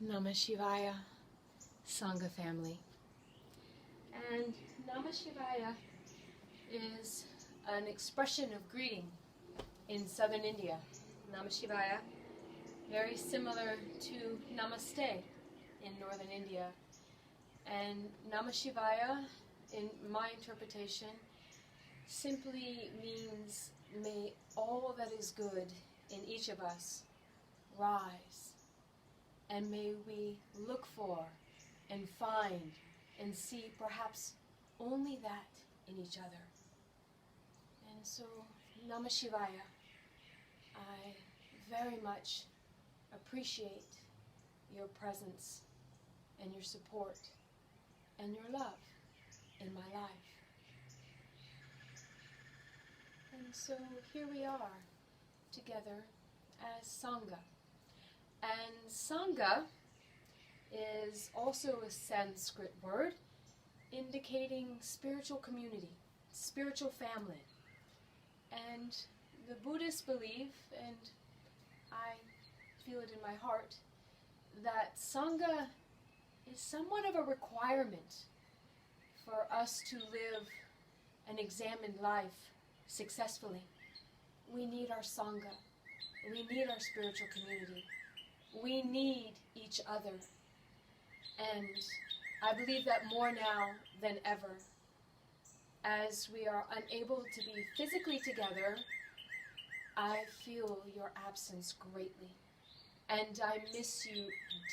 Namah Shivaya, Sangha family. And Namah Shivaya is an expression of greeting in southern India. Namah Shivaya, very similar to Namaste in northern India. And Namah Shivaya, in my interpretation, simply means may all that is good in each of us rise. And may we look for and find and see perhaps only that in each other. And so, Namah Shivaya, I very much appreciate your presence and your support and your love in my life. And so here we are together as Sangha. And Sangha is also a Sanskrit word indicating spiritual community, spiritual family. And the Buddhists believe, and I feel it in my heart, that Sangha is somewhat of a requirement for us to live an examined life successfully. We need our Sangha. We need our spiritual community. We need each other. And I believe that more now than ever. As we are unable to be physically together, I feel your absence greatly. And I miss you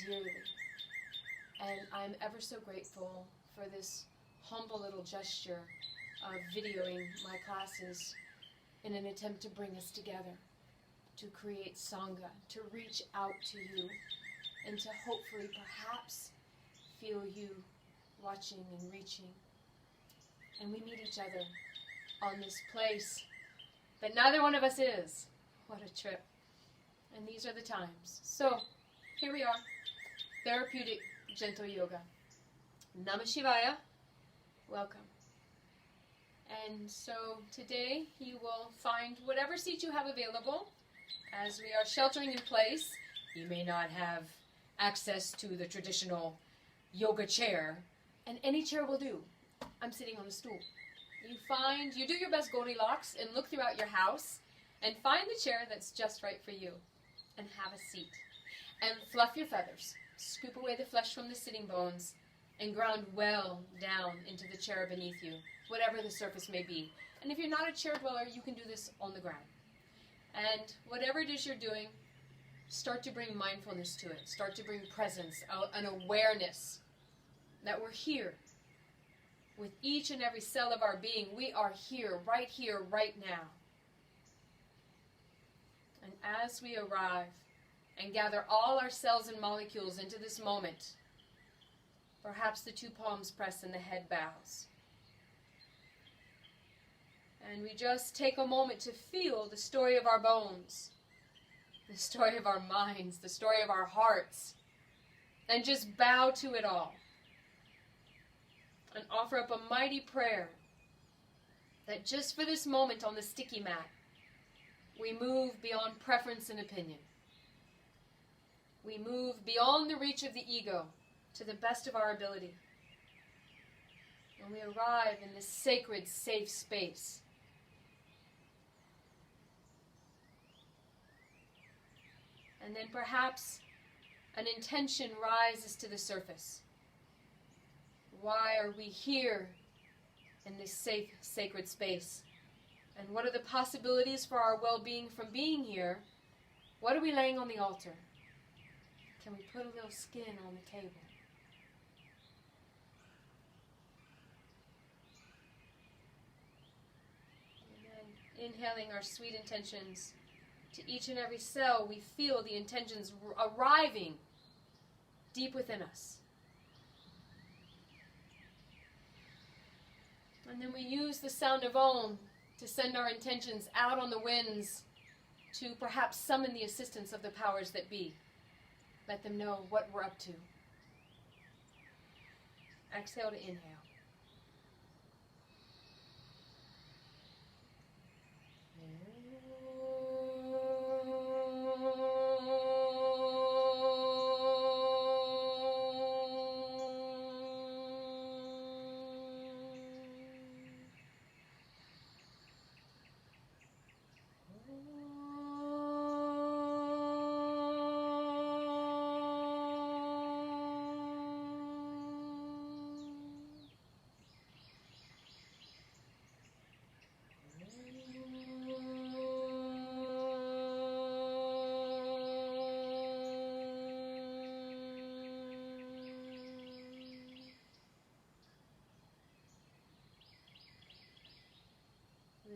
dearly. And I'm ever so grateful for this humble little gesture of videoing my classes in an attempt to bring us together, to create Sangha, to reach out to you, and to hopefully perhaps feel you watching and reaching. And we meet each other on this place that neither one of us is. What a trip. And these are the times. So, here we are. Therapeutic Gentle Yoga. Namah Shivaya. Welcome. And so today you will find whatever seat you have available. As we are sheltering in place, you may not have access to the traditional yoga chair, and any chair will do. I'm sitting on a stool. You do your best Goldilocks and look throughout your house and find the chair that's just right for you, and have a seat. And fluff your feathers, scoop away the flesh from the sitting bones, and ground well down into the chair beneath you, whatever the surface may be. And if you're not a chair dweller, you can do this on the ground. And whatever it is you're doing, start to bring mindfulness to it. Start to bring presence, an awareness that we're here. With each and every cell of our being, we are here, right now. And as we arrive and gather all our cells and molecules into this moment, perhaps the two palms press and the head bows. And we just take a moment to feel the story of our bones, the story of our minds, the story of our hearts, and just bow to it all. And offer up a mighty prayer that just for this moment on the sticky mat, we move beyond preference and opinion. We move beyond the reach of the ego to the best of our ability. And we arrive in this sacred, safe space. And then perhaps an intention rises to the surface. Why are we here in this safe, sacred space? And what are the possibilities for our well-being from being here? What are we laying on the altar? Can we put a little skin on the table? And then inhaling our sweet intentions. To each and every cell, we feel the intentions arriving deep within us. And then we use the sound of Om to send our intentions out on the winds to perhaps summon the assistance of the powers that be. Let them know what we're up to. Exhale to inhale.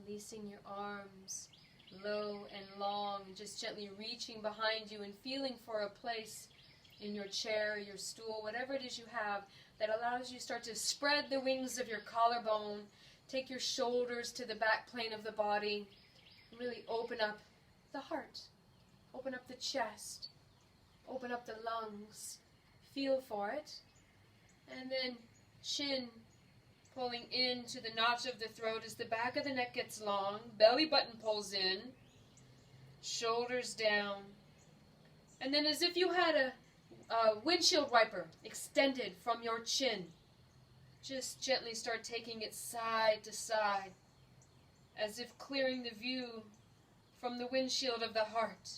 Releasing your arms low and long, just gently reaching behind you and feeling for a place in your chair, your stool, whatever it is you have that allows you to start to spread the wings of your collarbone, take your shoulders to the back plane of the body, and really open up the heart, open up the chest, open up the lungs, feel for it, and then chin pulling into the notch of the throat as the back of the neck gets long, belly button pulls in, shoulders down, and then as if you had a windshield wiper extended from your chin, just gently start taking it side to side, as if clearing the view from the windshield of the heart,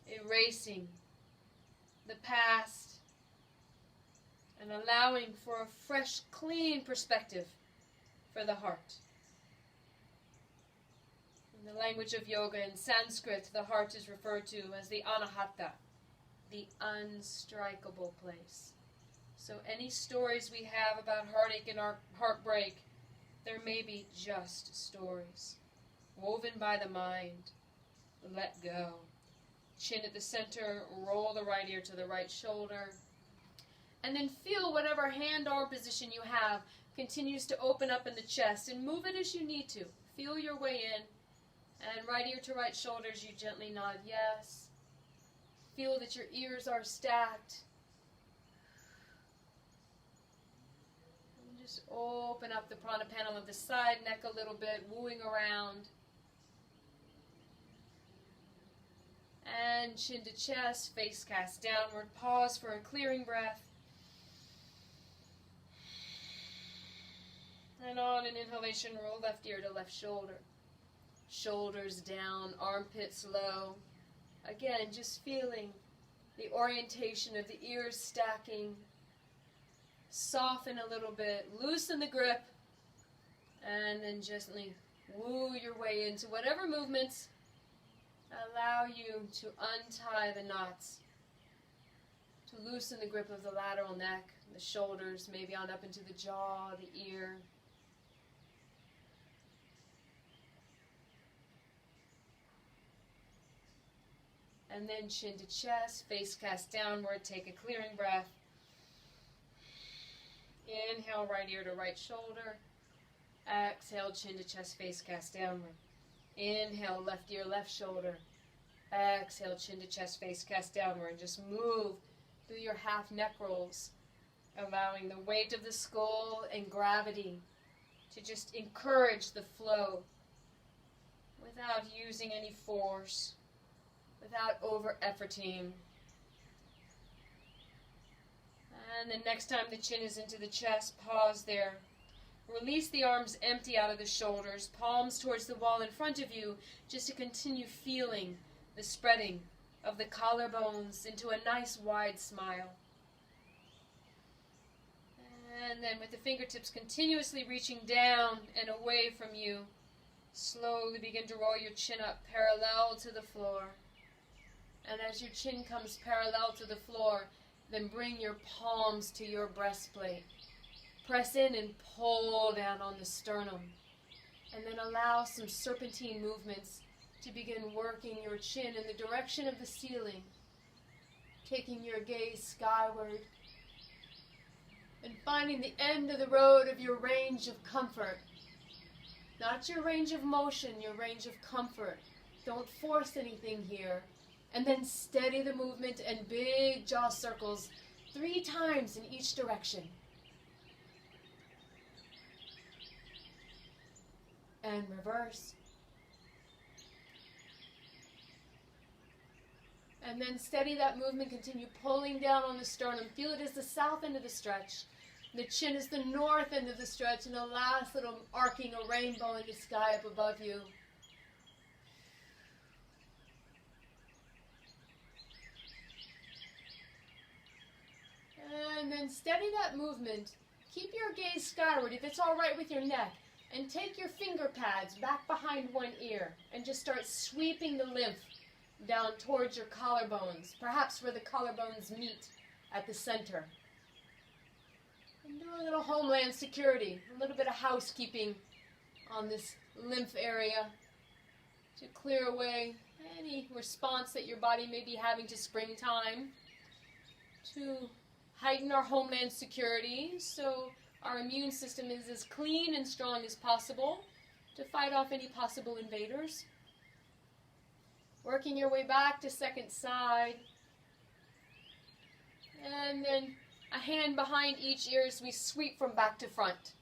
erasing the past, and allowing for a fresh, clean perspective for the heart. In the language of yoga, in Sanskrit, the heart is referred to as the anahata, the unstrikable place. So any stories we have about heartache and heartbreak, there may be just stories, woven by the mind. Let go. Chin at the center, roll the right ear to the right shoulder, and then feel whatever hand-arm position you have continues to open up in the chest, and move it as you need to. Feel your way in, and right ear to right shoulders, you gently nod yes. Feel that your ears are stacked. And just open up the prana panel of the side neck a little bit, wooing around. And chin to chest, face cast downward. Pause for a clearing breath. And on an inhalation, roll left ear to left shoulder. Shoulders down, armpits low. Again, just feeling the orientation of the ears stacking. Soften a little bit, loosen the grip, and then gently woo your way into whatever movements allow you to untie the knots, to loosen the grip of the lateral neck, the shoulders, maybe on up into the jaw, the ear. And then chin to chest, face cast downward, take a clearing breath. Inhale, right ear to right shoulder. Exhale, chin to chest, face cast downward. Inhale, left ear, left shoulder. Exhale, chin to chest, face cast downward. Just move through your half neck rolls, allowing the weight of the skull and gravity to just encourage the flow without using any force, without over-efforting. And then next time the chin is into the chest, pause there. Release the arms empty out of the shoulders, palms towards the wall in front of you, just to continue feeling the spreading of the collarbones into a nice wide smile. And then with the fingertips continuously reaching down and away from you, slowly begin to roll your chin up parallel to the floor. And as your chin comes parallel to the floor, then bring your palms to your breastplate. Press in and pull down on the sternum. And then allow some serpentine movements to begin working your chin in the direction of the ceiling. Taking your gaze skyward. And finding the end of the road of your range of comfort. Not your range of motion, your range of comfort. Don't force anything here. And then steady the movement and big jaw circles 3 times in each direction. And reverse. And then steady that movement, continue pulling down on the sternum. Feel it as the south end of the stretch. The chin is the north end of the stretch, and the last little arcing a rainbow in the sky up above you. And then steady that movement. Keep your gaze skyward if it's all right with your neck. And take your finger pads back behind one ear and just start sweeping the lymph down towards your collarbones, perhaps where the collarbones meet at the center. And do a little homeland security, a little bit of housekeeping on this lymph area to clear away any response that your body may be having to springtime, to heighten our homeland security so our immune system is as clean and strong as possible to fight off any possible invaders. Working your way back to second side. And then a hand behind each ear as we sweep from back to front.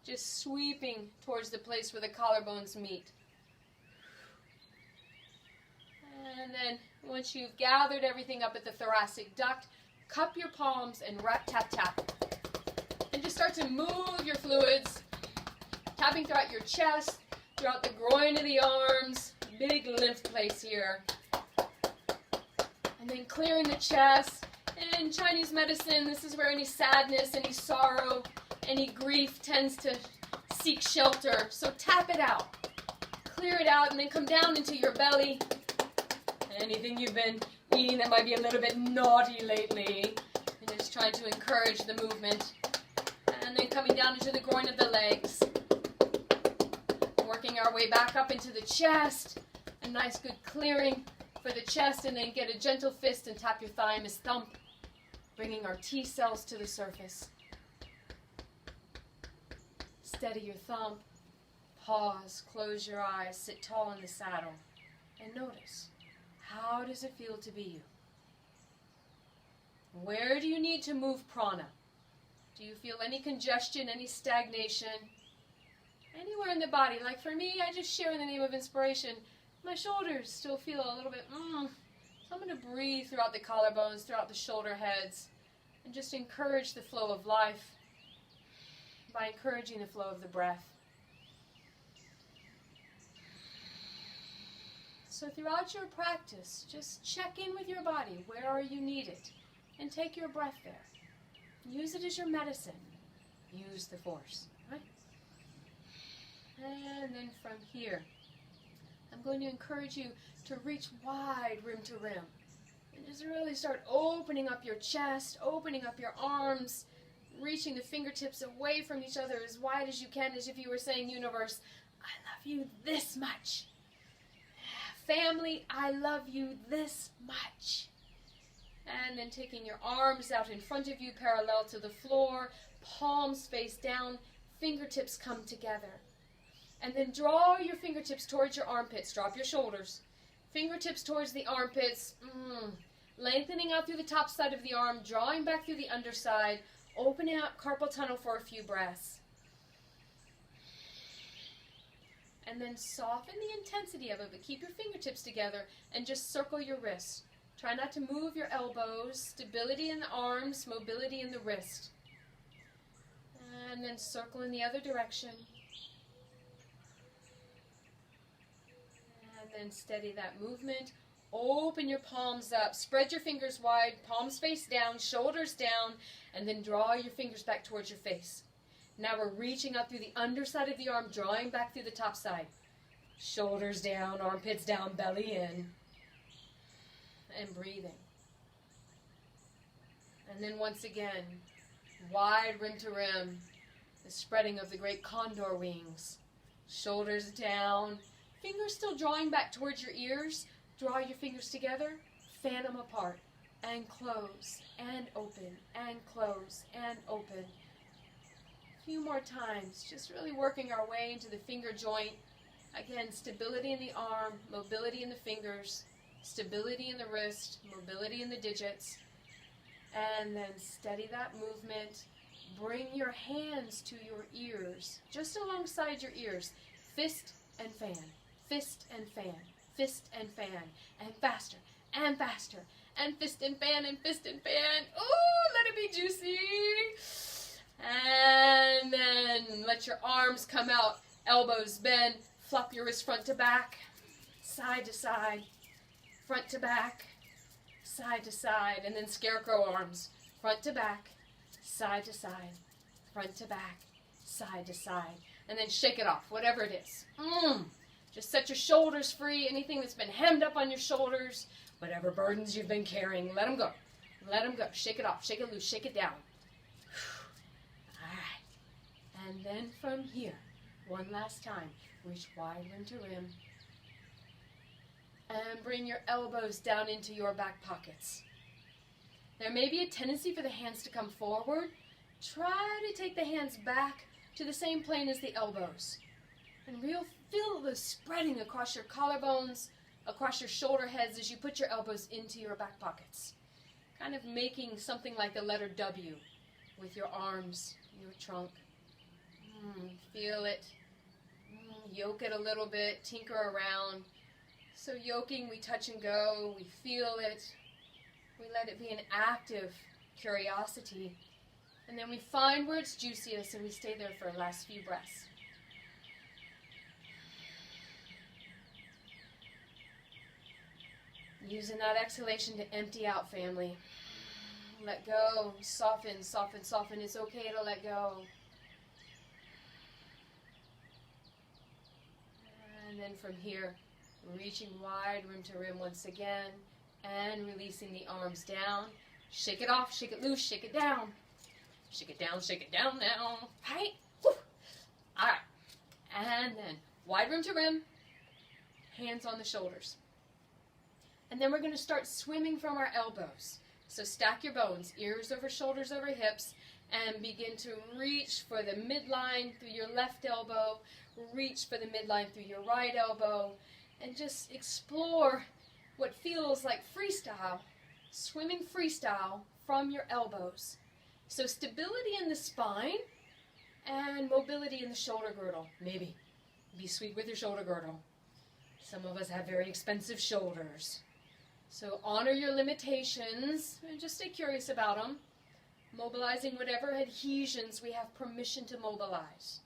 Just sweeping towards the place where the collarbones meet. And then once you've gathered everything up at the thoracic duct, cup your palms and rap, tap, tap. And just start to move your fluids, tapping throughout your chest, throughout the groin of the arms, big lymph place here. And then clearing the chest. In Chinese medicine, this is where any sadness, any sorrow, any grief tends to seek shelter. So tap it out. Clear it out and then come down into your belly. Anything you've been eating that might be a little bit naughty lately. And just trying to encourage the movement. And then coming down into the groin of the legs. Working our way back up into the chest. A nice good clearing for the chest, and then get a gentle fist and tap your thymus thump, bringing our T cells to the surface. Steady your thump, pause, close your eyes, sit tall in the saddle, and notice, how does it feel to be you? Where do you need to move prana? Do you feel any congestion, any stagnation? Anywhere in the body. Like for me, I just share in the name of inspiration. My shoulders still feel a little bit, So I'm going to breathe throughout the collarbones, throughout the shoulder heads, and just encourage the flow of life by encouraging the flow of the breath. So throughout your practice, just check in with your body. Where are you needed? And take your breath there. Use it as your medicine. Use the force. Right? And then from here, I'm going to encourage you to reach wide rim to rim. And just really start opening up your chest, opening up your arms, reaching the fingertips away from each other as wide as you can, as if you were saying, universe, I love you this much. Family, I love you this much. And then taking your arms out in front of you, parallel to the floor, palms face down, fingertips come together. And then draw your fingertips towards your armpits. Drop your shoulders. Fingertips towards the armpits. Lengthening out through the top side of the arm, drawing back through the underside, opening out carpal tunnel for a few breaths. And then soften the intensity of it, but keep your fingertips together and just circle your wrists. Try not to move your elbows. Stability in the arms, mobility in the wrist. And then circle in the other direction. And then steady that movement. Open your palms up. Spread your fingers wide. Palms face down. Shoulders down. And then draw your fingers back towards your face. Now we're reaching up through the underside of the arm, drawing back through the top side. Shoulders down, armpits down, belly in. And breathing. And then once again, wide rim to rim. The spreading of the great condor wings. Shoulders down. Fingers still drawing back towards your ears. Draw your fingers together. Fan them apart. And close. And open. And close. And open. A few more times. Just really working our way into the finger joint. Again, stability in the arm. Mobility in the fingers. Stability in the wrist. Mobility in the digits. And then steady that movement. Bring your hands to your ears. Just alongside your ears. Fist and fan. Fist and fan. Fist and fan. And faster. And faster. And fist and fan. And fist and fan. Ooh, let it be juicy. And then let your arms come out. Elbows bend. Flop your wrist front to back. Side to side. Front to back. Side to side. And then scarecrow arms. Front to back. Side to side. Front to back. Side to side. And then shake it off. Whatever it is. Just set your shoulders free. Anything that's been hemmed up on your shoulders. Whatever burdens you've been carrying. Let them go. Let them go. Shake it off. Shake it loose. Shake it down. Alright. And then from here, One last time. Reach wide, rim to rim. And bring your elbows down into your back pockets. There may be a tendency for the hands to come forward. Try to take the hands back to the same plane as the elbows. And feel the spreading across your collarbones, across your shoulder heads as you put your elbows into your back pockets. Kind of making something like the letter W with your arms, your trunk. Feel it. Yoke it a little bit, tinker around. So yoking, we touch and go, we feel it. We let it be an active curiosity. And then we find where it's juiciest and we stay there for the last few breaths. Using that exhalation to empty out, family. Let go, soften, soften, soften. It's okay to let go. And then from here, reaching wide, rim to rim once again, and releasing the arms down. Shake it off, shake it loose, shake it down. Shake it down now. Right? Woo. All right. And then wide rim to rim, hands on the shoulders. And then we're going to start swimming from our elbows. So stack your bones, ears over shoulders over hips, and begin to reach for the midline through your left elbow, reach for the midline through your right elbow, and just explore what feels like freestyle, swimming freestyle from your elbows. So stability in the spine and mobility in the shoulder girdle. Maybe be sweet with your shoulder girdle. Some of us have very expensive shoulders. So honor your limitations and just stay curious about them. Mobilizing whatever adhesions we have permission to mobilize.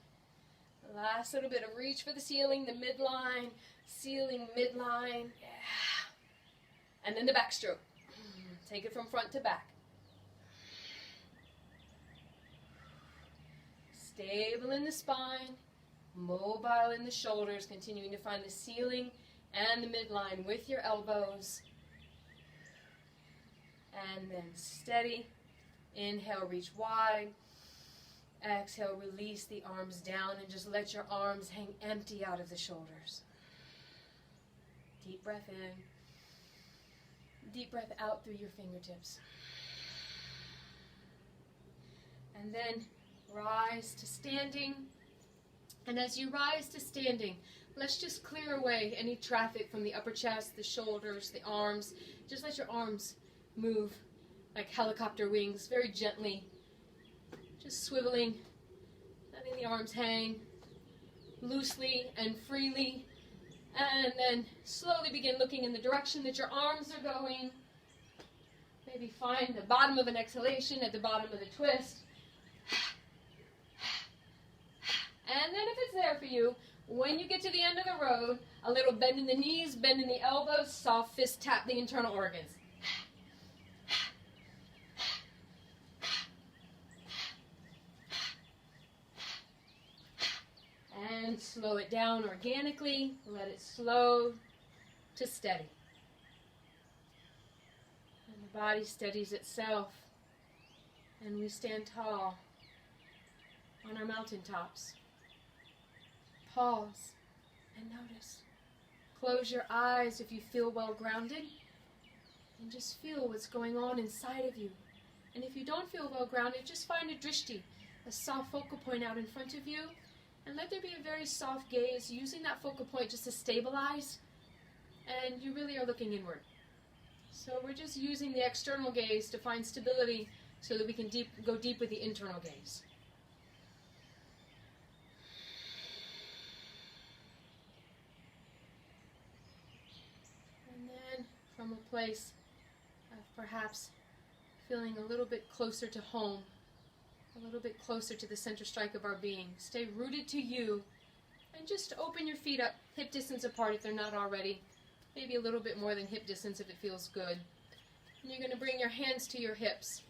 Last little bit of reach for the ceiling, the midline, ceiling, midline. Yeah. And then the backstroke. Take it from front to back. Stable in the spine, mobile in the shoulders, continuing to find the ceiling and the midline with your elbows. And then steady. Inhale, reach wide. Exhale, release the arms down and just let your arms hang empty out of the shoulders. Deep breath in. Deep breath out through your fingertips. And then rise to standing. And as you rise to standing, let's just clear away any traffic from the upper chest, the shoulders, the arms. Just let your arms move like helicopter wings, very gently. Just swiveling, letting the arms hang loosely and freely. And then slowly begin looking in the direction that your arms are going. Maybe find the bottom of an exhalation at the bottom of the twist. And then if it's there for you, when you get to the end of the road, a little bend in the knees, bend in the elbows, soft fist tap the internal organs. And slow it down organically. Let it slow to steady. And the body steadies itself. And we stand tall on our mountaintops. Pause and notice. Close your eyes if you feel well grounded. And just feel what's going on inside of you. And if you don't feel well grounded, just find a drishti, a soft focal point out in front of you. And let there be a very soft gaze, using that focal point just to stabilize. And you really are looking inward. So we're just using the external gaze to find stability so that we can go deep with the internal gaze. And then from a place of perhaps feeling a little bit closer to home, a little bit closer to the center strike of our being. Stay rooted to you and just open your feet up, hip distance apart if they're not already. Maybe a little bit more than hip distance if it feels good. And you're going to bring your hands to your hips.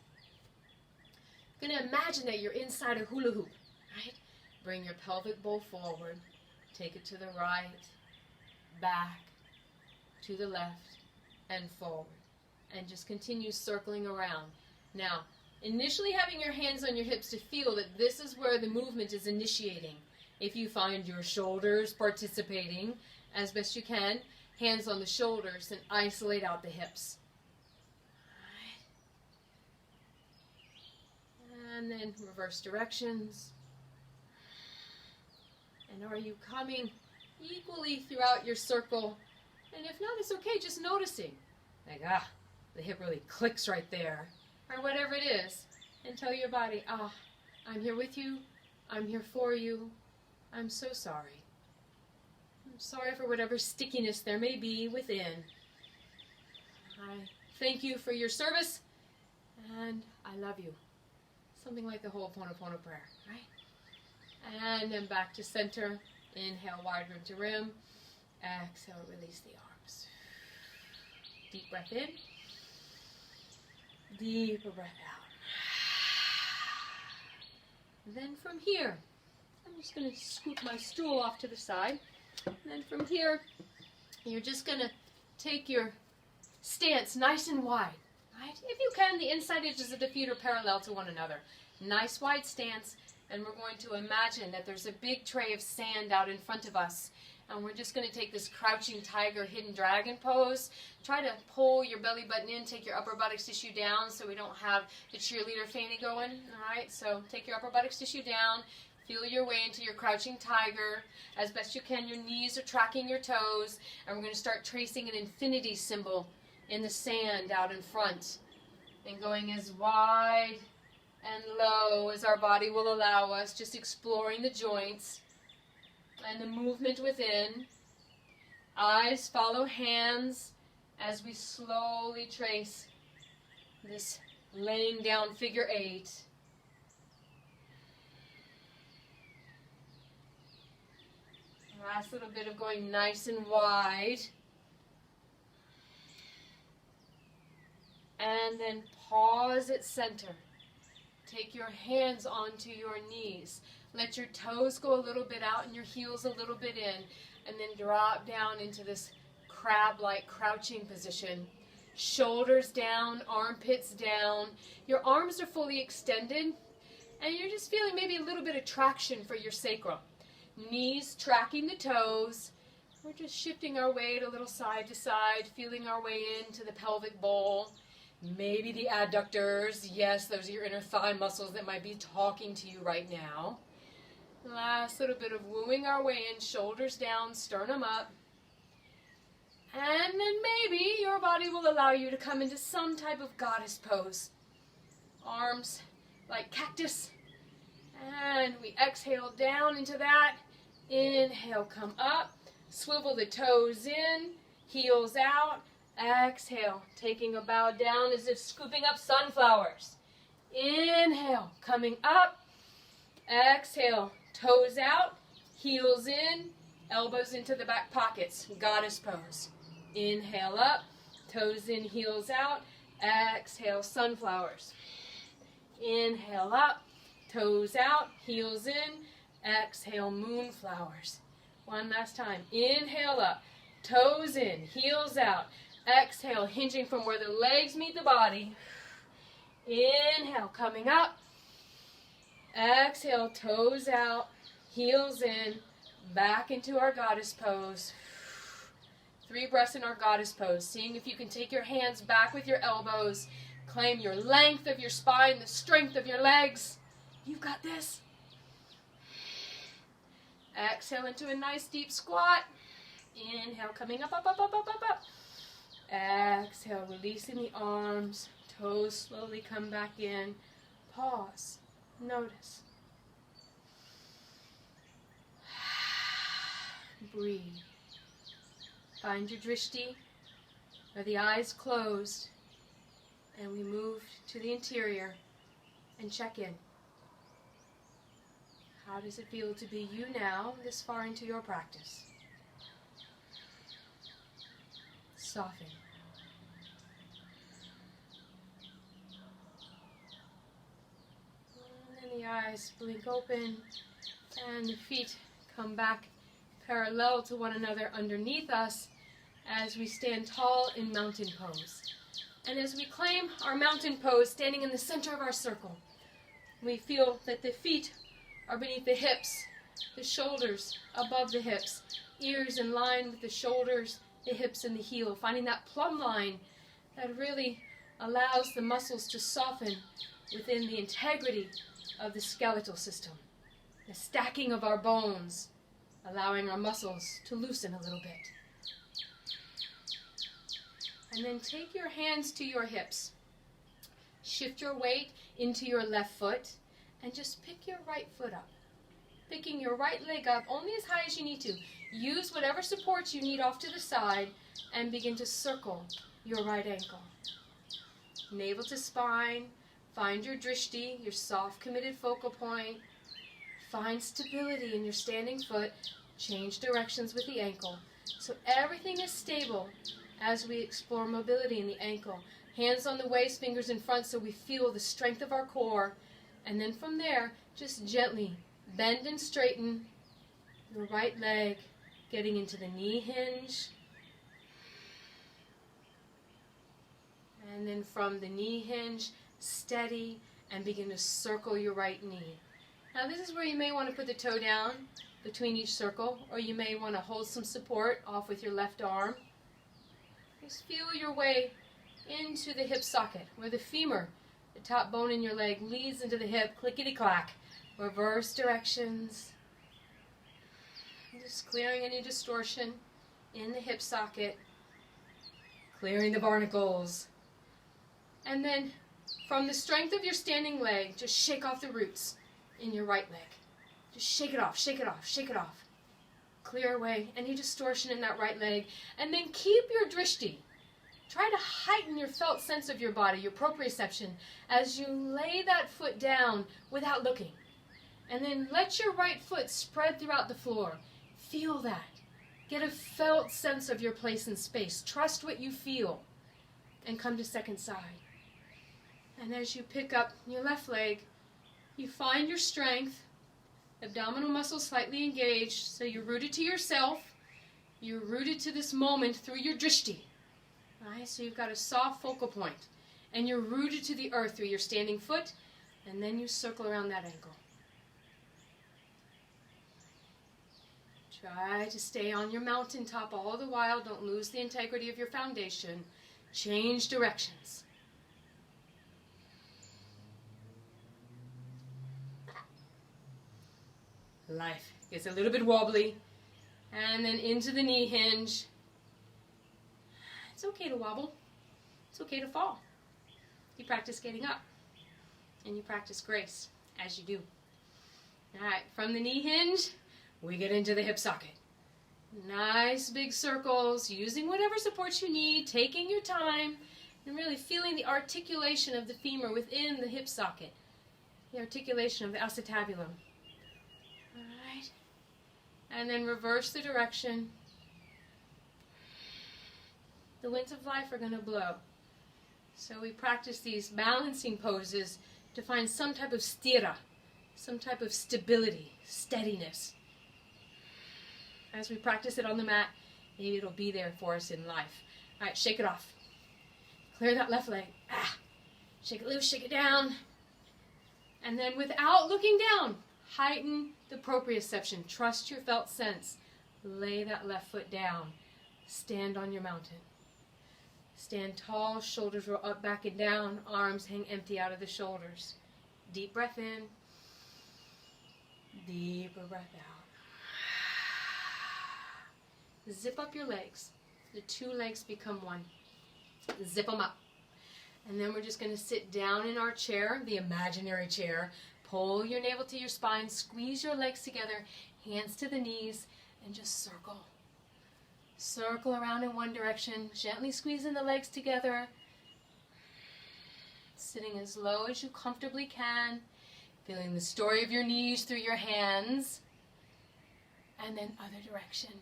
You're going to imagine that you're inside a hula hoop, right? Bring your pelvic bowl forward. Take it to the right, back, to the left, and forward. And just continue circling around. Now, initially having your hands on your hips to feel that this is where the movement is initiating. If you find your shoulders participating as best you can, hands on the shoulders and isolate out the hips. And then reverse directions. And are you coming equally throughout your circle? And if not, it's okay, just noticing. Like, the hip really clicks right there. Or whatever it is. And tell your body, I'm here with you. I'm here for you. I'm so sorry. I'm sorry for whatever stickiness there may be within. I thank you for your service, and I love you. Something like the Ho'oponopono prayer, right? And then back to center. Inhale, wide rim to rim. Exhale, release the arms. Deep breath in. Deeper breath out. Then from here, I'm just going to scoop my stool off to the side. And then from here, you're just going to take your stance nice and wide. Right? If you can, the inside edges of the feet are parallel to one another. Nice wide stance, and we're going to imagine that there's a big tray of sand out in front of us. And we're just going to take this crouching tiger, hidden dragon pose. Try to pull your belly button in, take your upper buttocks tissue down so we don't have the cheerleader fanny going. All right, so take your upper buttocks tissue down. Feel your way into your crouching tiger. As best you can, your knees are tracking your toes. And we're going to start tracing an infinity symbol in the sand out in front. And going as wide and low as our body will allow us, just exploring the joints and the movement within. Eyes follow hands as we slowly trace this laying down figure 8. Last little bit of going nice and wide. And then pause at center. Take your hands onto your knees. Let your toes go a little bit out and your heels a little bit in. And then drop down into this crab-like crouching position. Shoulders down, armpits down. Your arms are fully extended. And you're just feeling maybe a little bit of traction for your sacrum. Knees tracking the toes. We're just shifting our weight a little side to side, feeling our way into the pelvic bowl. Maybe the adductors. Yes, those are your inner thigh muscles that might be talking to you right now. Last little bit of wooing our way in, shoulders down, sternum up. And then maybe your body will allow you to come into some type of goddess pose. Arms like cactus. And we exhale down into that. Inhale, come up. Swivel the toes in, heels out. Exhale, taking a bow down as if scooping up sunflowers. Inhale, coming up. Exhale, toes out, heels in, elbows into the back pockets. Goddess pose. Inhale up, toes in, heels out. Exhale, sunflowers. Inhale up, toes out, heels in. Exhale, moonflowers. One last time. Inhale up, toes in, heels out. Exhale, hinging from where the legs meet the body. Inhale, coming up. Exhale, toes out, heels in, back into our goddess pose. 3 breaths in our goddess pose. Seeing if you can take your hands back with your elbows. Claim your length of your spine, the strength of your legs. You've got this. Exhale into a nice deep squat. Inhale, coming up, up, up, up, up, up, up. Exhale, releasing the arms. Toes slowly come back in. Pause. Notice. Breathe. Find your drishti, or the eyes closed, and we move to the interior and check in. How does it feel to be you now, this far into your practice? Soften. And then the eyes blink open, and the feet come back parallel to one another underneath us as we stand tall in mountain pose. And as we claim our mountain pose, standing in the center of our circle, we feel that the feet are beneath the hips, the shoulders above the hips, ears in line with the shoulders, the hips, and the heel, finding that plumb line that really allows the muscles to soften within the integrity of the skeletal system, the stacking of our bones, allowing our muscles to loosen a little bit. And then take your hands to your hips. Shift your weight into your left foot and just pick your right foot up. Picking your right leg up only as high as you need to. Use whatever supports you need off to the side and begin to circle your right ankle. Navel to spine. Find your drishti, your soft committed focal point. Find stability in your standing foot. Change directions with the ankle. So everything is stable as we explore mobility in the ankle. Hands on the waist, fingers in front so we feel the strength of our core. And then from there, just gently bend and straighten your right leg, getting into the knee hinge. And then from the knee hinge, steady and begin to circle your right knee. Now this is where you may want to put the toe down between each circle, or you may want to hold some support off with your left arm. Just feel your way into the hip socket, where the femur, the top bone in your leg, leads into the hip, clickety-clack. Reverse directions. Just clearing any distortion in the hip socket, clearing the barnacles. And then from the strength of your standing leg, just shake off the roots in your right leg. Just shake it off, shake it off, shake it off. Clear away any distortion in that right leg. And then keep your drishti. Try to heighten your felt sense of your body, your proprioception, as you lay that foot down without looking. And then let your right foot spread throughout the floor. Feel that. Get a felt sense of your place in space. Trust what you feel. And come to second side. And as you pick up your left leg, you find your strength. Abdominal muscles slightly engaged, so you're rooted to yourself. You're rooted to this moment through your drishti. Right? So you've got a soft focal point. And you're rooted to the earth through your standing foot, and then you circle around that ankle. Try to stay on your mountaintop all the while. Don't lose the integrity of your foundation. Change directions. Life gets a little bit wobbly. And then into the knee hinge. It's okay to wobble. It's okay to fall. You practice getting up. And you practice grace as you do. All right, from the knee hinge, we get into the hip socket. Nice big circles, using whatever supports you need, taking your time, and really feeling the articulation of the femur within the hip socket. The articulation of the acetabulum. Alright. And then reverse the direction. The winds of life are going to blow. So we practice these balancing poses to find some type of sthira, some type of stability, steadiness. As we practice it on the mat, maybe it'll be there for us in life. All right, shake it off. Clear that left leg. Shake it loose, shake it down. And then without looking down, heighten the proprioception. Trust your felt sense. Lay that left foot down. Stand on your mountain. Stand tall, shoulders roll up, back, and down. Arms hang empty out of the shoulders. Deep breath in. Deeper breath out. Zip up your legs. The two legs become one. Zip them up. And then we're just going to sit down in our chair, the imaginary chair. Pull your navel to your spine. Squeeze your legs together. Hands to the knees. And just circle. Circle around in one direction. Gently squeezing the legs together. Sitting as low as you comfortably can. Feeling the story of your knees through your hands. And then other direction.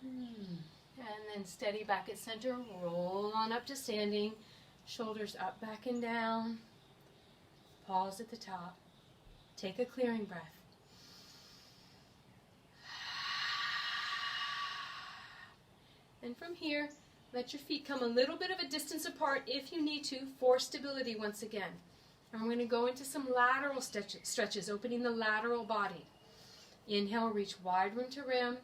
And then steady back at center. Roll on up to standing. Shoulders up, back, and down. Pause at the top. Take a clearing breath. And from here, let your feet come a little bit of a distance apart if you need to for stability once again. I'm going to go into some lateral stretches, opening the lateral body. Inhale, reach wide rim to rim.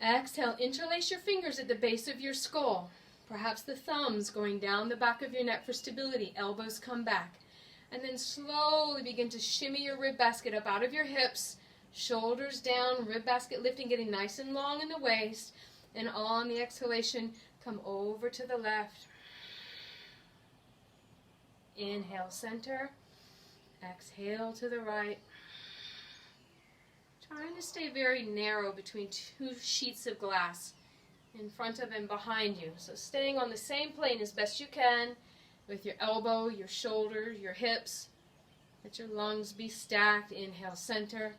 Exhale, interlace your fingers at the base of your skull. Perhaps the thumbs going down the back of your neck for stability. Elbows come back. And then slowly begin to shimmy your rib basket up out of your hips. Shoulders down, rib basket lifting, getting nice and long in the waist. And on the exhalation, come over to the left. Inhale, center. Exhale to the right. Trying to stay very narrow between two sheets of glass in front of and behind you. So staying on the same plane as best you can with your elbow, your shoulder, your hips. Let your lungs be stacked. Inhale, center.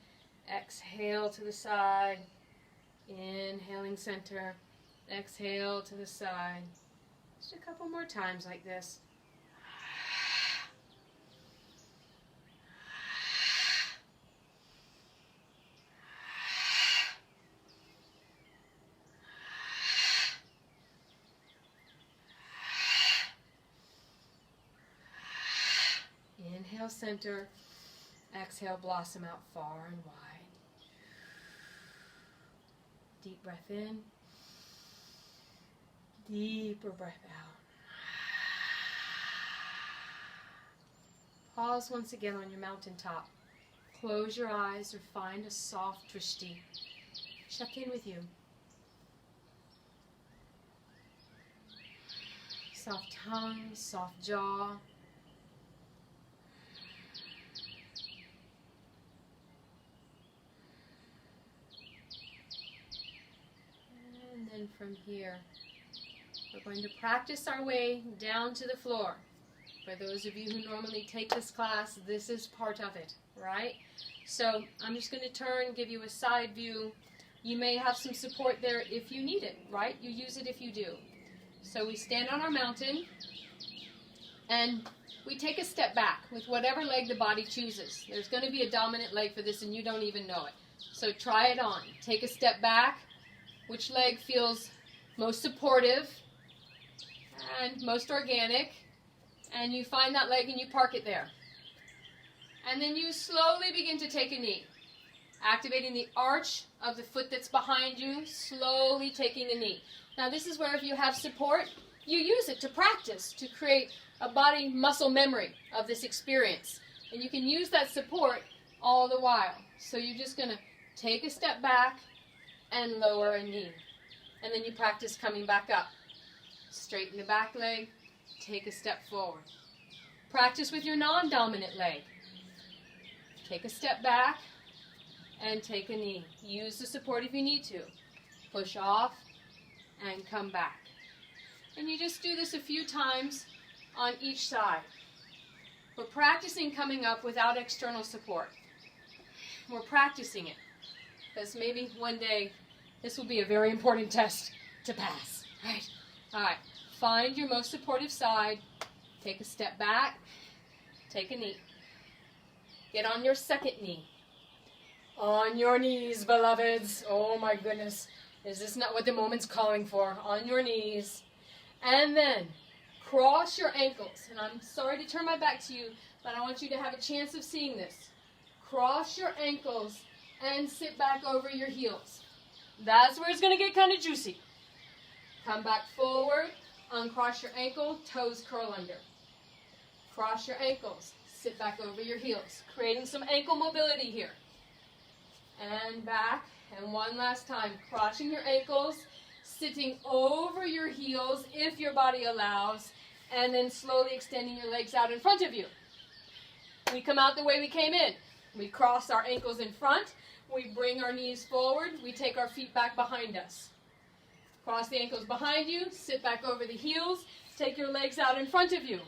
Exhale to the side. Inhaling, center. Exhale to the side. Just a couple more times like this. Inhale, center. Exhale, blossom out far and wide. Deep breath in. Deeper breath out. Pause once again on your mountaintop. Close your eyes or find a soft drishti. Check in with you. Soft tongue, soft jaw. And then from here, we're going to practice our way down to the floor. For those of you who normally take this class, this is part of it, right? So I'm just going to turn, give you a side view. You may have some support there if you need it, right? You use it if you do. So we stand on our mountain, and we take a step back with whatever leg the body chooses. There's going to be a dominant leg for this, and you don't even know it. So try it on. Take a step back. Which leg feels most supportive and most organic? And you find that leg and you park it there. And then you slowly begin to take a knee. Activating the arch of the foot that's behind you, slowly taking a knee. Now this is where if you have support, you use it to practice, to create a body muscle memory of this experience. And you can use that support all the while. So you're just going to take a step back and lower a knee. And then you practice coming back up. Straighten the back leg, take a step forward. Practice with your non-dominant leg. Take a step back and take a knee. Use the support if you need to. Push off and come back. And you just do this a few times on each side. We're practicing coming up without external support. We're practicing it. Because maybe one day this will be a very important test to pass. Right? All right. Find your most supportive side. Take a step back. Take a knee. Get on your second knee. On your knees, beloveds. Oh my goodness. Is this not what the moment's calling for? On your knees. And then cross your ankles. And I'm sorry to turn my back to you, but I want you to have a chance of seeing this. Cross your ankles and sit back over your heels. That's where it's going to get kind of juicy. Come back forward, uncross your ankle, toes curl under. Cross your ankles, sit back over your heels, creating some ankle mobility here. And back, and one last time, crossing your ankles, sitting over your heels if your body allows, and then slowly extending your legs out in front of you. We come out the way we came in. We cross our ankles in front. We bring our knees forward. We take our feet back behind us. Cross the ankles behind you. Sit back over the heels. Take your legs out in front of you.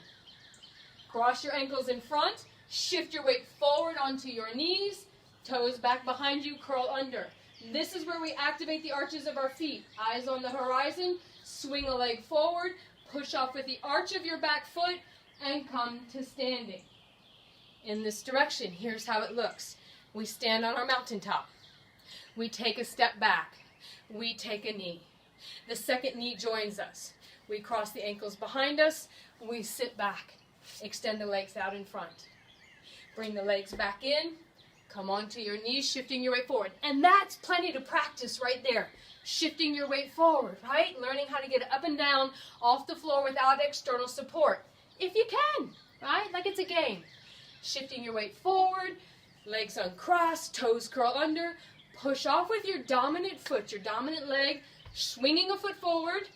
Cross your ankles in front. Shift your weight forward onto your knees. Toes back behind you. Curl under. This is where we activate the arches of our feet. Eyes on the horizon. Swing a leg forward. Push off with the arch of your back foot and come to standing. In this direction, here's how it looks. We stand on our mountaintop. We take a step back. We take a knee. The second knee joins us. We cross the ankles behind us. We sit back. Extend the legs out in front. Bring the legs back in. Come onto your knees, shifting your weight forward. And that's plenty to practice right there. Shifting your weight forward, right? Learning how to get up and down off the floor without external support. If you can, right? Like it's a game. Shifting your weight forward, legs uncrossed, toes curl under. Push off with your dominant foot, your dominant leg, swinging a foot forward.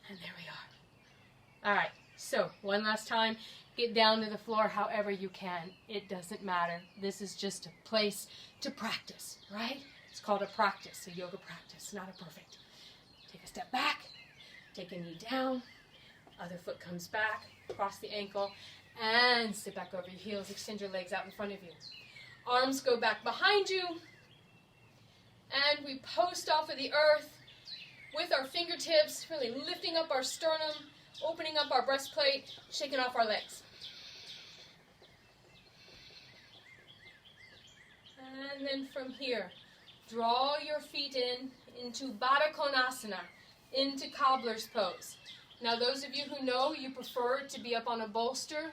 And there we are. All right, so one last time. Get down to the floor however you can. It doesn't matter. This is just a place to practice, right? It's called a practice, a yoga practice, not a perfect. Take a step back, take a knee down, other foot comes back, cross the ankle, and sit back over your heels. Extend your legs out in front of you. Arms go back behind you, and we post off of the earth with our fingertips, really lifting up our sternum, opening up our breastplate, shaking off our legs. And then from here, draw your feet into Baddha Konasana, into cobbler's pose. Now those of you who know you prefer to be up on a bolster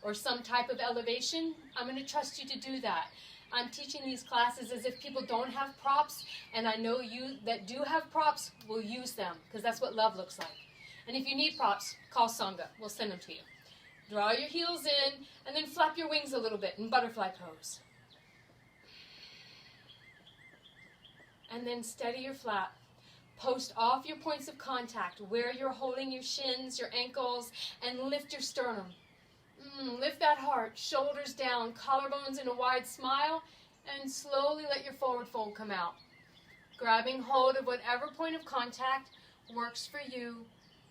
or some type of elevation, I'm going to trust you to do that. I'm teaching these classes as if people don't have props, and I know you that do have props will use them, because that's what love looks like. And if you need props, call Sangha. We'll send them to you. Draw your heels in, and then flap your wings a little bit in butterfly pose. And then steady your flap. Post off your points of contact, where you're holding your shins, your ankles, and lift your sternum. Lift that heart, shoulders down, collarbones in a wide smile, and slowly let your forward fold come out. Grabbing hold of whatever point of contact works for you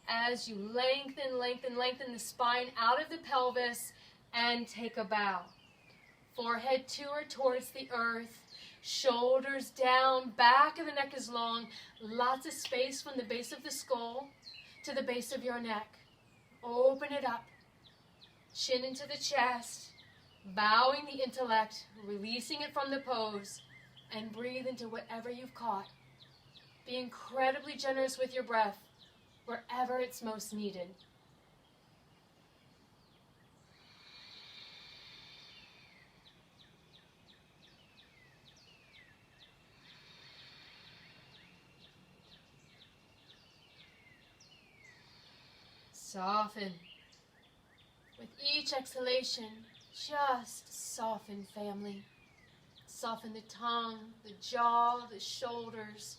as you lengthen the spine out of the pelvis and take a bow. Forehead to or towards the earth. Shoulders down, back of the neck is long, lots of space from the base of the skull to the base of your neck. Open it up, chin into the chest, bowing the intellect, releasing it from the pose, and breathe into whatever you've caught. Be incredibly generous with your breath, wherever it's most needed. Soften. With each exhalation, just soften, family. Soften the tongue, the jaw, the shoulders.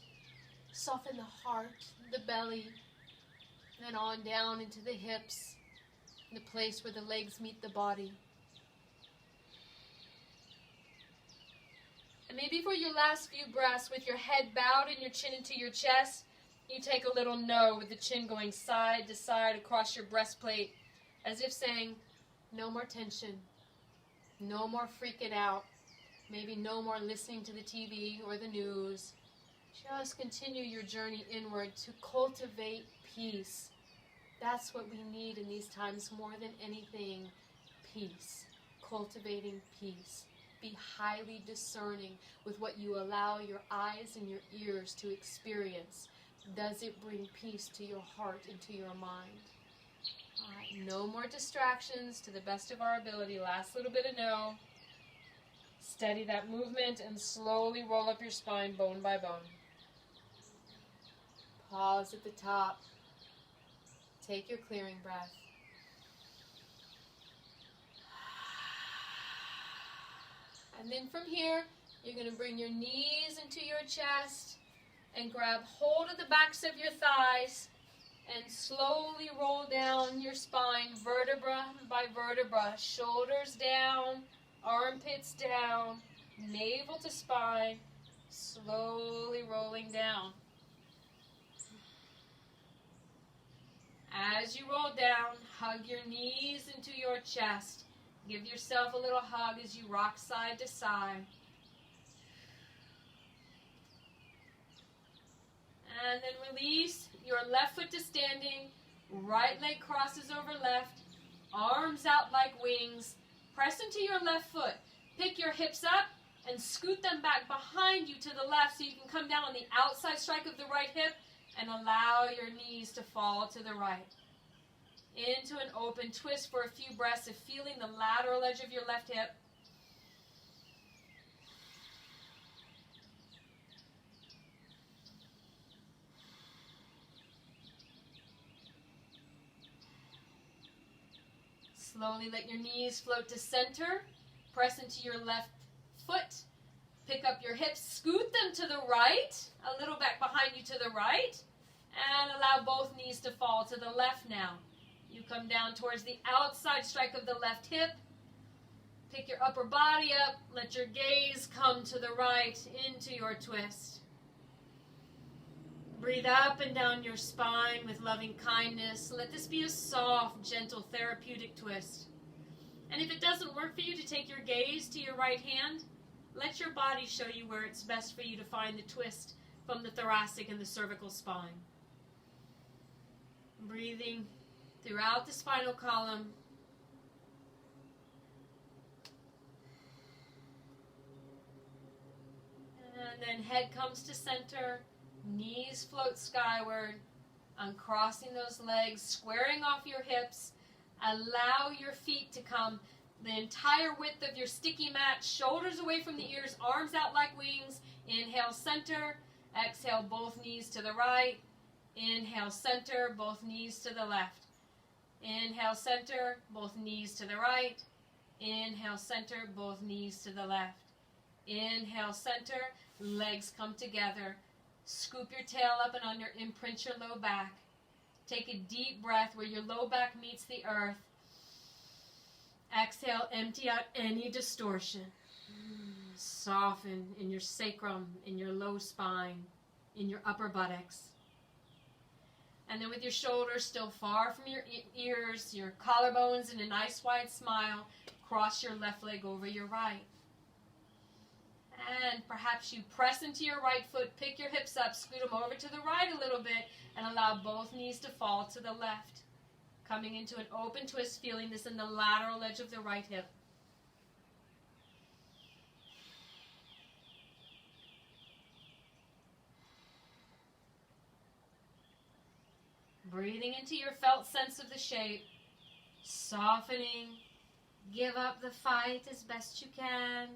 Soften the heart, the belly. Then on down into the hips, the place where the legs meet the body. And maybe for your last few breaths, with your head bowed and your chin into your chest, you take a little no with the chin going side to side across your breastplate, as if saying, no more tension, no more freaking out, maybe no more listening to the TV or the news. Just continue your journey inward to cultivate peace. That's what we need in these times more than anything, peace, cultivating peace. Be highly discerning with what you allow your eyes and your ears to experience. Does it bring peace to your heart and to your mind? All right, no more distractions to the best of our ability. Last little bit of no. Steady that movement and slowly roll up your spine bone by bone. Pause at the top. Take your clearing breath. And then from here, you're going to bring your knees into your chest and grab hold of the backs of your thighs and slowly roll down your spine, vertebra by vertebra, shoulders down, armpits down, navel to spine, slowly rolling down. As you roll down, hug your knees into your chest. Give yourself a little hug as you rock side to side. And then release your left foot to standing, right leg crosses over left, arms out like wings. Press into your left foot. Pick your hips up and scoot them back behind you to the left so you can come down on the outside strike of the right hip and allow your knees to fall to the right. into an open twist for a few breaths of feeling the lateral edge of your left hip. Slowly let your knees float to center. Press into your left foot. Pick up your hips, scoot them to the right, a little back behind you to the right, and allow both knees to fall to the left now. You come down towards the outside strike of the left hip. Pick your upper body up. Let your gaze come to the right into your twist. Breathe up and down your spine with loving kindness. Let this be a soft, gentle, therapeutic twist. And if it doesn't work for you to take your gaze to your right hand, let your body show you where it's best for you to find the twist from the thoracic and the cervical spine. Breathing throughout the spinal column. And then head comes to center, knees float skyward, uncrossing those legs, squaring off your hips. Allow your feet to come the entire width of your sticky mat, shoulders away from the ears, arms out like wings. Inhale, center. Exhale, both knees to the right. Inhale, center, both knees to the left. Inhale, center, both knees to the right. Inhale, center, both knees to the left. Inhale, center, legs come together. Scoop your tail up and imprint your low back. Take a deep breath where your low back meets the earth. Exhale, empty out any distortion. Soften in your sacrum, in your low spine, in your upper buttocks. And then with your shoulders still far from your ears, your collarbones in a nice wide smile, cross your left leg over your right. And perhaps you press into your right foot, pick your hips up, scoot them over to the right a little bit, and allow both knees to fall to the left. Coming into an open twist, feeling this in the lateral edge of the right hip. Breathing into your felt sense of the shape, softening. Give up the fight as best you can.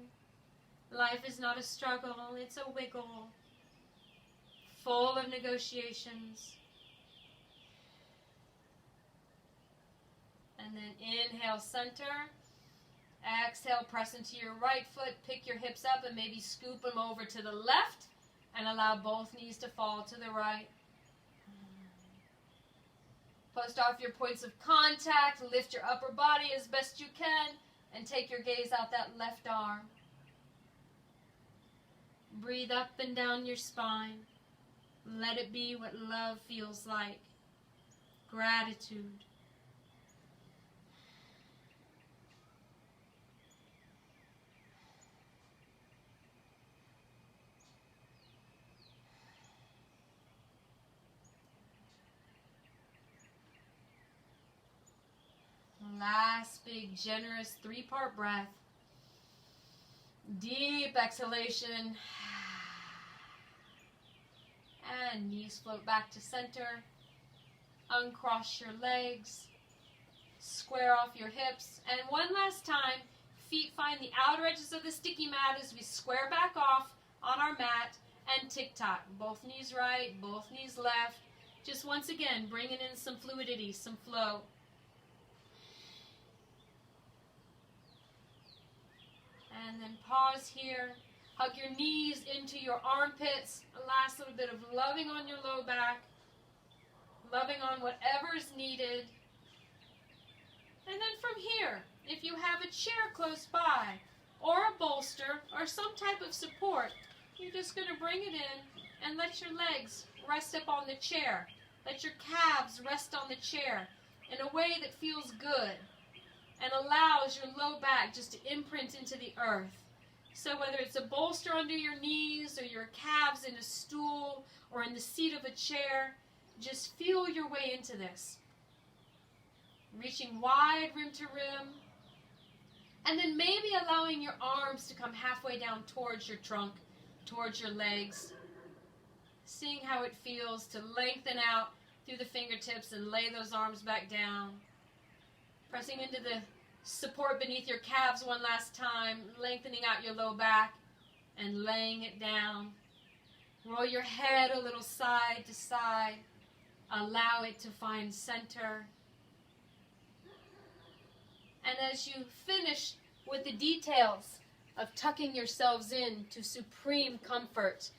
Life is not a struggle, it's a wiggle, full of negotiations. And then inhale, center. Exhale, press into your right foot, pick your hips up and maybe scoop them over to the left and allow both knees to fall to the right. Post off your points of contact, lift your upper body as best you can, and take your gaze out that left arm. Breathe up and down your spine. Let it be what love feels like. Gratitude. Last big, generous 3-part breath. Deep exhalation. And knees float back to center. Uncross your legs. Square off your hips. And one last time, feet find the outer edges of the sticky mat as we square back off on our mat and tick-tock. Both knees right, both knees left. Just once again, bringing in some fluidity, some flow. And then pause here. Hug your knees into your armpits. A last little bit of loving on your low back. Loving on whatever is needed. And then from here, if you have a chair close by, or a bolster, or some type of support, you're just going to bring it in and let your legs rest up on the chair. Let your calves rest on the chair in a way that feels good and allows your low back just to imprint into the earth. So whether it's a bolster under your knees or your calves in a stool or in the seat of a chair, just feel your way into this. Reaching wide rim to rim. And then maybe allowing your arms to come halfway down towards your trunk, towards your legs. Seeing how it feels to lengthen out through the fingertips and lay those arms back down. Pressing into the support beneath your calves one last time, lengthening out your low back and laying it down. Roll your head a little side to side. Allow it to find center. And as you finish with the details of tucking yourselves in to supreme comfort,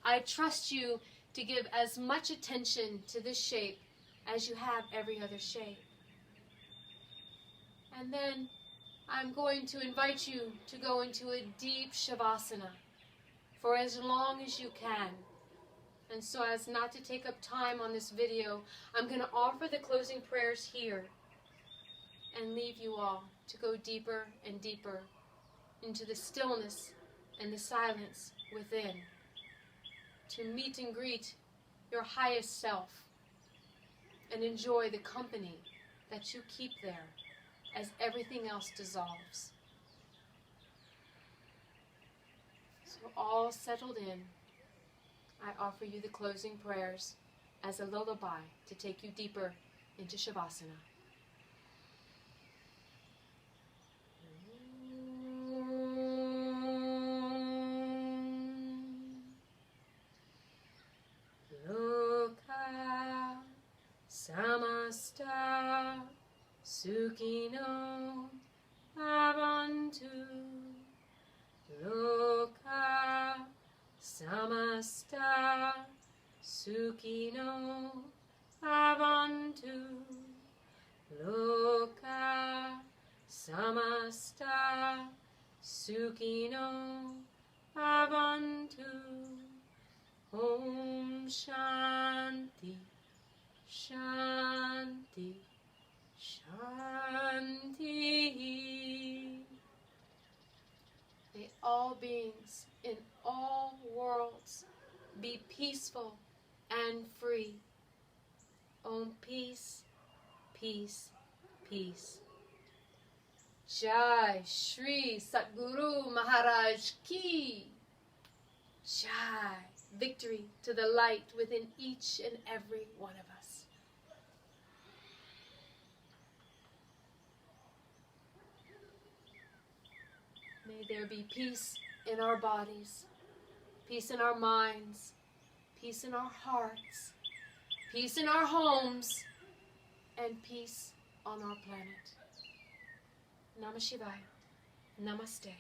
I trust you to give as much attention to this shape as you have every other shape. And then I'm going to invite you to go into a deep Shavasana for as long as you can. And so as not to take up time on this video, I'm going to offer the closing prayers here and leave you all to go deeper and deeper into the stillness and the silence within, to meet and greet your highest self and enjoy the company that you keep there as everything else dissolves. So all settled in, I offer you the closing prayers as a lullaby to take you deeper into Shavasana. Loka samasta sukhino bhavantu. Loka samasta sukhino bhavantu. Loka samasta sukhino bhavantu. Om Shanti, Shanti, Shanti. May all beings in all worlds be peaceful and free. Om peace, peace, peace. Jai Shri Satguru Maharaj Ki. Jai. Victory to the light within each and every one of us. May there be peace in our bodies, peace in our minds, peace in our hearts, peace in our homes, and peace on our planet. Namah Shivaya. Namaste.